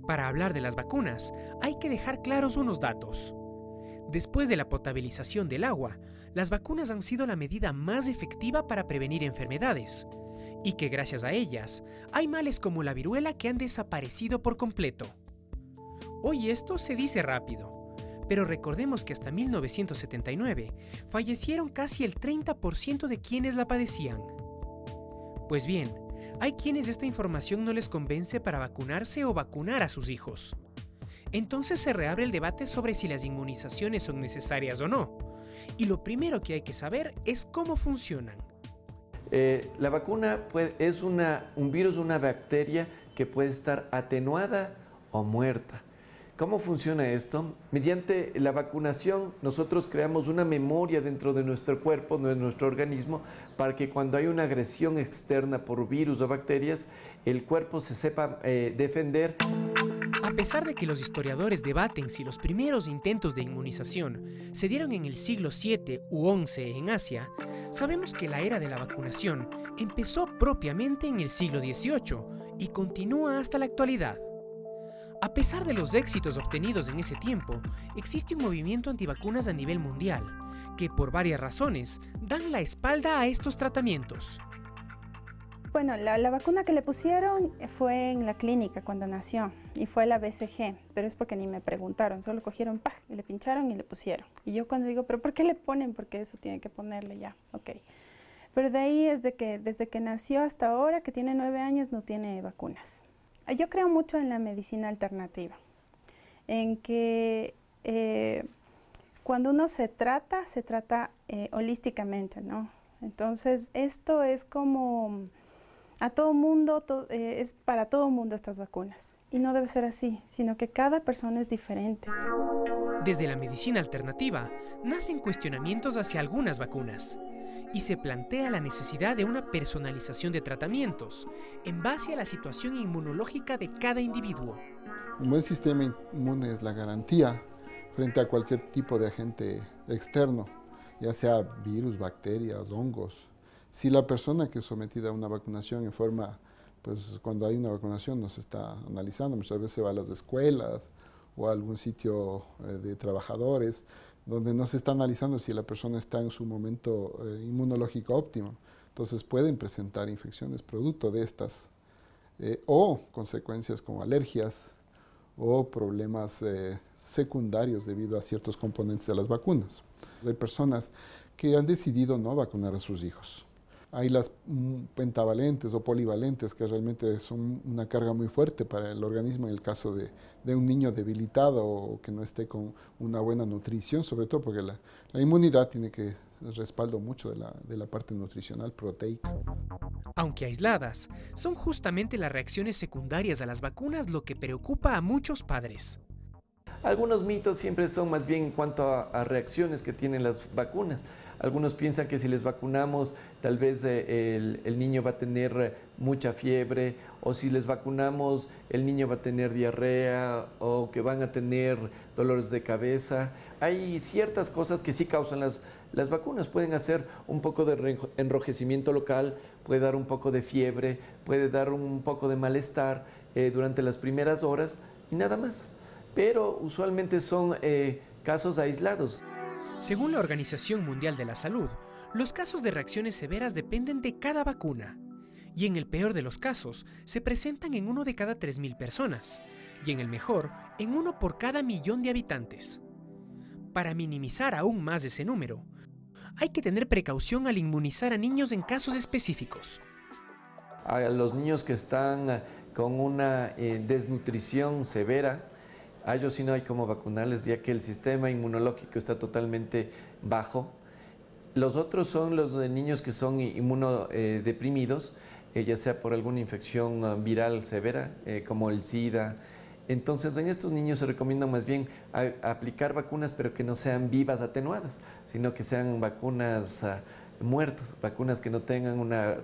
Para hablar de las vacunas, hay que dejar claros unos datos. Después de la potabilización del agua, las vacunas han sido la medida más efectiva para prevenir enfermedades, y que gracias a ellas, hay males como la viruela que han desaparecido por completo. Hoy esto se dice rápido, pero recordemos que hasta 1979 fallecieron casi el 30% de quienes la padecían. Pues bien, hay quienes esta información no les convence para vacunarse o vacunar a sus hijos. Entonces se reabre el debate sobre si las inmunizaciones son necesarias o no. Y lo primero que hay que saber es cómo funcionan. La vacuna es un virus, una bacteria que puede estar atenuada o muerta. ¿Cómo funciona esto? Mediante la vacunación nosotros creamos una memoria dentro de nuestro cuerpo, de nuestro organismo, para que cuando hay una agresión externa por virus o bacterias, el cuerpo se sepa defender. A pesar de que los historiadores debaten si los primeros intentos de inmunización se dieron en el siglo VII u XI en Asia, sabemos que la era de la vacunación empezó propiamente en el siglo XVIII y continúa hasta la actualidad. A pesar de los éxitos obtenidos en ese tiempo, existe un movimiento antivacunas a nivel mundial, que por varias razones dan la espalda a estos tratamientos. Bueno, la vacuna que le pusieron fue en la clínica cuando nació y fue la BCG, pero es porque ni me preguntaron, solo cogieron, ¡pah!, y le pincharon y le pusieron. Y yo cuando digo, ¿pero por qué le ponen? Porque eso tiene que ponerle ya, ok. Pero de ahí es desde que nació hasta ahora, que tiene 9 años, no tiene vacunas. Yo creo mucho en la medicina alternativa, en que cuando uno se trata holísticamente, ¿no? Entonces, esto es como a todo mundo, es para todo mundo estas vacunas. Y no debe ser así, sino que cada persona es diferente. Desde la medicina alternativa, nacen cuestionamientos hacia algunas vacunas y se plantea la necesidad de una personalización de tratamientos en base a la situación inmunológica de cada individuo. Un buen sistema inmune es la garantía frente a cualquier tipo de agente externo, ya sea virus, bacterias, hongos. Si la persona que es sometida a una vacunación en forma, pues cuando hay una vacunación nos está analizando, muchas veces va a las escuelas o a algún sitio de trabajadores, donde no se está analizando si la persona está en su momento inmunológico óptimo. Entonces pueden presentar infecciones producto de estas o consecuencias como alergias o problemas secundarios debido a ciertos componentes de las vacunas. Hay personas que han decidido no vacunar a sus hijos. Hay las pentavalentes o polivalentes que realmente son una carga muy fuerte para el organismo en el caso de un niño debilitado o que no esté con una buena nutrición, sobre todo porque la inmunidad tiene que respaldo mucho de la parte nutricional proteica. Aunque aisladas, son justamente las reacciones secundarias a las vacunas lo que preocupa a muchos padres. Algunos mitos siempre son más bien en cuanto a reacciones que tienen las vacunas. Algunos piensan que si les vacunamos tal vez el niño va a tener mucha fiebre, o si les vacunamos el niño va a tener diarrea o que van a tener dolores de cabeza. Hay ciertas cosas que sí causan las vacunas. Pueden hacer un poco de enrojecimiento local, puede dar un poco de fiebre, puede dar un poco de malestar durante las primeras horas y nada más. Pero usualmente son casos aislados. Según la Organización Mundial de la Salud, los casos de reacciones severas dependen de cada vacuna. Y en el peor de los casos, se presentan en 1 de cada 3.000 personas. Y en el mejor, en 1 por cada 1.000.000 de habitantes. Para minimizar aún más ese número, hay que tener precaución al inmunizar a niños en casos específicos. A los niños que están con una desnutrición severa, a ellos sí no hay cómo vacunarles, ya que el sistema inmunológico está totalmente bajo. Los otros son los de niños que son inmunodeprimidos, ya sea por alguna infección viral severa, como el SIDA. Entonces, en estos niños se recomienda más bien aplicar vacunas, pero que no sean vivas atenuadas, sino que sean vacunas muertas, vacunas que no tengan una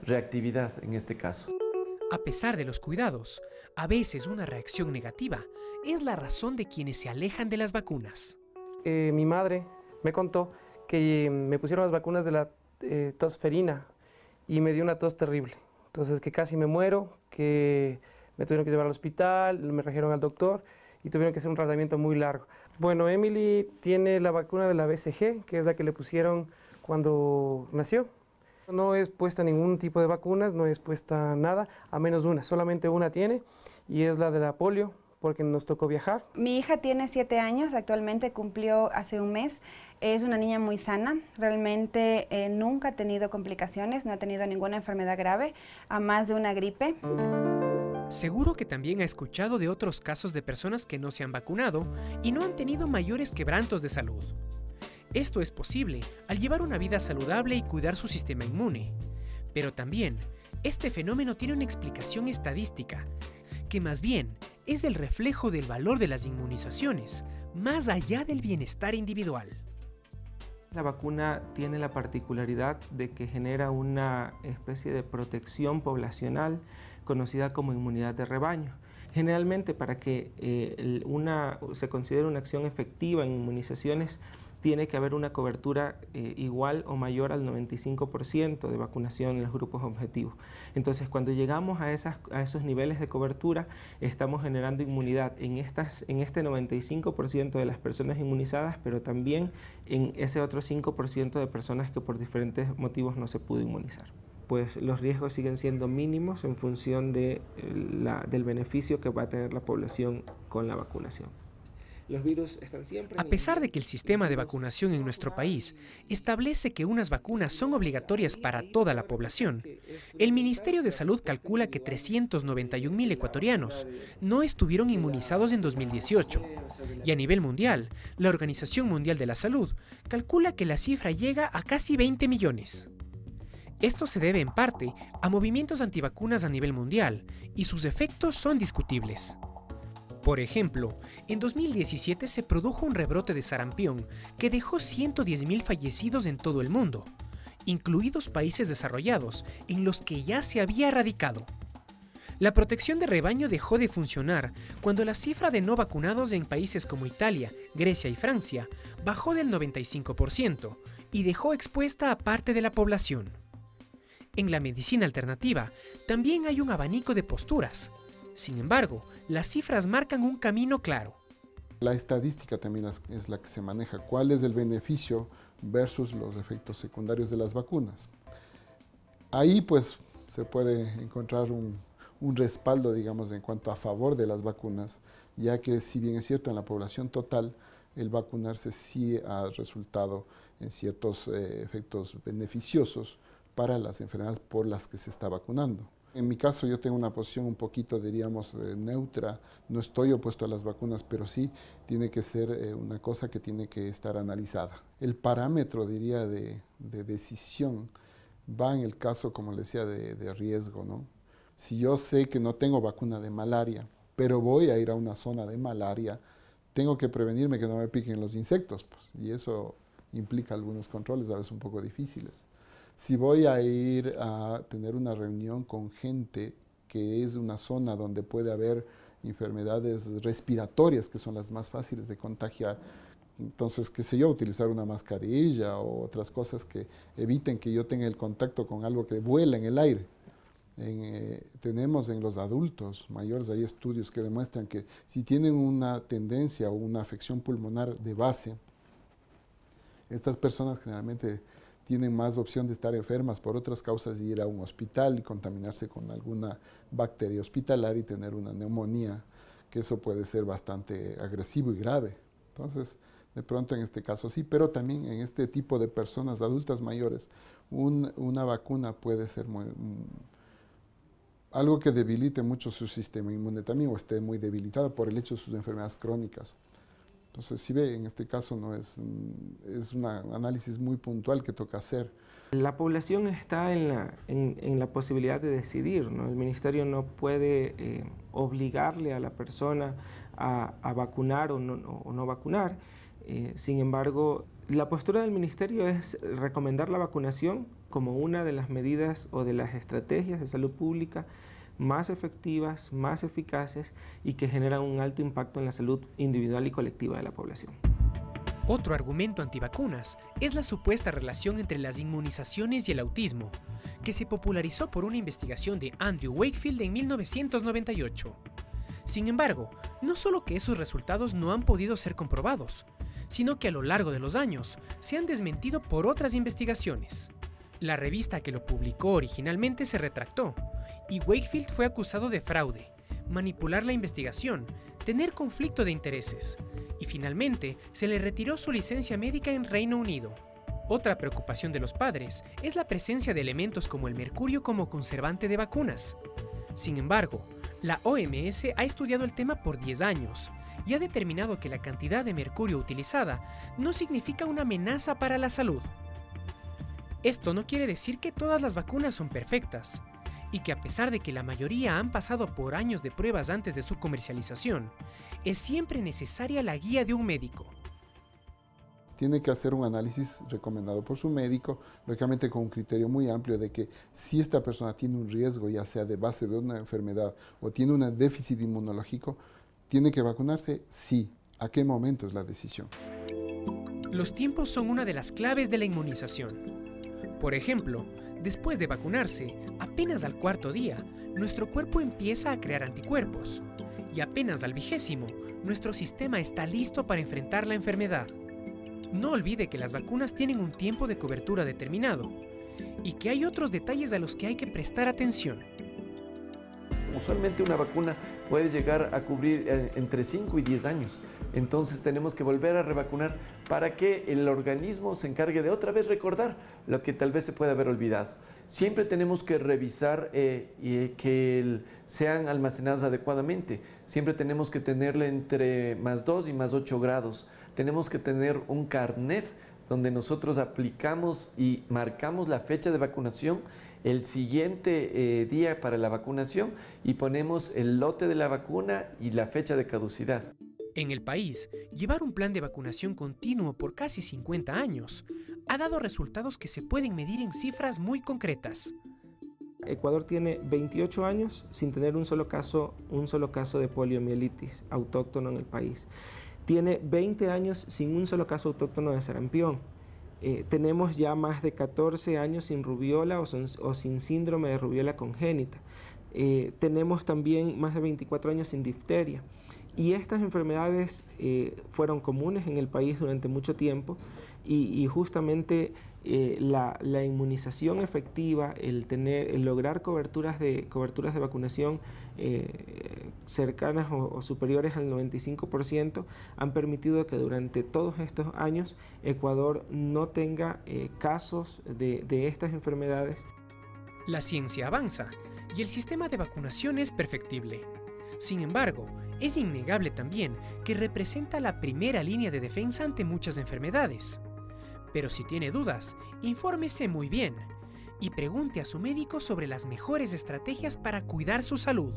reactividad en este caso. A pesar de los cuidados, a veces una reacción negativa es la razón de quienes se alejan de las vacunas. Mi madre me contó que me pusieron las vacunas de la tosferina y me dio una tos terrible. Entonces que casi me muero, que me tuvieron que llevar al hospital, me trajeron al doctor y tuvieron que hacer un tratamiento muy largo. Bueno, Emily tiene la vacuna de la BCG, que es la que le pusieron cuando nació. No es puesta ningún tipo de vacunas, no es puesta nada, a menos una, solamente una tiene, y es la de la polio, porque nos tocó viajar. Mi hija tiene 7 años, actualmente cumplió hace un mes. Es una niña muy sana, realmente nunca ha tenido complicaciones, no ha tenido ninguna enfermedad grave, a más de una gripe. Seguro que también ha escuchado de otros casos de personas que no se han vacunado y no han tenido mayores quebrantos de salud. Esto es posible al llevar una vida saludable y cuidar su sistema inmune. Pero también, este fenómeno tiene una explicación estadística, que más bien es el reflejo del valor de las inmunizaciones, más allá del bienestar individual. La vacuna tiene la particularidad de que genera una especie de protección poblacional conocida como inmunidad de rebaño. Generalmente, para que se considere una acción efectiva en inmunizaciones, tiene que haber una cobertura igual o mayor al 95% de vacunación en los grupos objetivos. Entonces, cuando llegamos a esos niveles de cobertura, estamos generando inmunidad en este 95% de las personas inmunizadas, pero también en ese otro 5% de personas que por diferentes motivos no se pudo inmunizar. Pues los riesgos siguen siendo mínimos en función del beneficio que va a tener la población con la vacunación. Los virus están siempre... A pesar de que el sistema de vacunación en nuestro país establece que unas vacunas son obligatorias para toda la población, el Ministerio de Salud calcula que 391.000 ecuatorianos no estuvieron inmunizados en 2018. Y a nivel mundial, la Organización Mundial de la Salud calcula que la cifra llega a casi 20 millones. Esto se debe en parte a movimientos antivacunas a nivel mundial, y sus efectos son discutibles. Por ejemplo, en 2017 se produjo un rebrote de sarampión que dejó 110.000 fallecidos en todo el mundo, incluidos países desarrollados en los que ya se había erradicado. La protección de rebaño dejó de funcionar cuando la cifra de no vacunados en países como Italia, Grecia y Francia bajó del 95% y dejó expuesta a parte de la población. En la medicina alternativa también hay un abanico de posturas. Sin embargo, las cifras marcan un camino claro. La estadística también es la que se maneja. ¿Cuál es el beneficio versus los efectos secundarios de las vacunas? Ahí pues se puede encontrar un respaldo, digamos, en cuanto a favor de las vacunas, ya que si bien es cierto en la población total, el vacunarse sí ha resultado en ciertos efectos beneficiosos para las enfermedades por las que se está vacunando. En mi caso yo tengo una posición un poquito, diríamos, neutra. No estoy opuesto a las vacunas, pero sí tiene que ser una cosa que tiene que estar analizada. El parámetro, diría, de decisión va en el caso, como le decía, de riesgo, ¿no? Si yo sé que no tengo vacuna de malaria, pero voy a ir a una zona de malaria, tengo que prevenirme que no me piquen los insectos, pues, y eso implica algunos controles a veces un poco difíciles. Si voy a ir a tener una reunión con gente que es una zona donde puede haber enfermedades respiratorias que son las más fáciles de contagiar, entonces, qué sé yo, utilizar una mascarilla o otras cosas que eviten que yo tenga el contacto con algo que vuela en el aire. Tenemos en los adultos mayores, hay estudios que demuestran que si tienen una tendencia o una afección pulmonar de base, estas personas generalmente tienen más opción de estar enfermas por otras causas y ir a un hospital y contaminarse con alguna bacteria hospitalaria y tener una neumonía, que eso puede ser bastante agresivo y grave. Entonces, de pronto en este caso sí, pero también en este tipo de personas adultas mayores, una vacuna puede ser algo que debilite mucho su sistema inmune también o esté muy debilitado por el hecho de sus enfermedades crónicas. Entonces, si ve, en este caso no es un análisis muy puntual que toca hacer. La población está en la posibilidad de decidir, ¿no? El ministerio no puede obligarle a la persona a vacunar o no vacunar. Sin embargo, la postura del ministerio es recomendar la vacunación como una de las medidas o de las estrategias de salud pública más efectivas, más eficaces y que generan un alto impacto en la salud individual y colectiva de la población. Otro argumento antivacunas es la supuesta relación entre las inmunizaciones y el autismo, que se popularizó por una investigación de Andrew Wakefield en 1998. Sin embargo, no solo que esos resultados no han podido ser comprobados, sino que a lo largo de los años se han desmentido por otras investigaciones. La revista que lo publicó originalmente se retractó, y Wakefield fue acusado de fraude, manipular la investigación, tener conflicto de intereses, y finalmente se le retiró su licencia médica en Reino Unido. Otra preocupación de los padres es la presencia de elementos como el mercurio como conservante de vacunas. Sin embargo, la OMS ha estudiado el tema por 10 años y ha determinado que la cantidad de mercurio utilizada no significa una amenaza para la salud. Esto no quiere decir que todas las vacunas son perfectas, y que a pesar de que la mayoría han pasado por años de pruebas antes de su comercialización, es siempre necesaria la guía de un médico. Tiene que hacer un análisis recomendado por su médico, lógicamente con un criterio muy amplio de que si esta persona tiene un riesgo, ya sea de base de una enfermedad o tiene un déficit inmunológico, ¿tiene que vacunarse? Sí. ¿A qué momento es la decisión? Los tiempos son una de las claves de la inmunización. Por ejemplo, después de vacunarse, apenas al 4.º día, nuestro cuerpo empieza a crear anticuerpos, y apenas al 20.º, nuestro sistema está listo para enfrentar la enfermedad. No olvide que las vacunas tienen un tiempo de cobertura determinado, y que hay otros detalles a los que hay que prestar atención. Usualmente una vacuna puede llegar a cubrir entre 5 y 10 años. Entonces tenemos que volver a revacunar para que el organismo se encargue de otra vez recordar lo que tal vez se puede haber olvidado. Siempre tenemos que revisar que sean almacenadas adecuadamente. Siempre tenemos que tenerle entre +2 y +8 grados. Tenemos que tener un carnet donde nosotros aplicamos y marcamos la fecha de vacunación, el siguiente día para la vacunación, y ponemos el lote de la vacuna y la fecha de caducidad. En el país, llevar un plan de vacunación continuo por casi 50 años ha dado resultados que se pueden medir en cifras muy concretas. Ecuador tiene 28 años sin tener un solo caso de poliomielitis autóctono en el país. Tiene 20 años sin un solo caso autóctono de sarampión. Tenemos ya más de 14 años sin rubiola o sin síndrome de rubiola congénita. Tenemos también más de 24 años sin difteria. Y estas enfermedades fueron comunes en el país durante mucho tiempo, y justamente la inmunización efectiva, el lograr coberturas de vacunación cercanas o superiores al 95%, han permitido que durante todos estos años Ecuador no tenga casos de estas enfermedades. La ciencia avanza y el sistema de vacunación es perfectible. Sin embargo, es innegable también que representa la primera línea de defensa ante muchas enfermedades. Pero si tiene dudas, infórmese muy bien y pregunte a su médico sobre las mejores estrategias para cuidar su salud.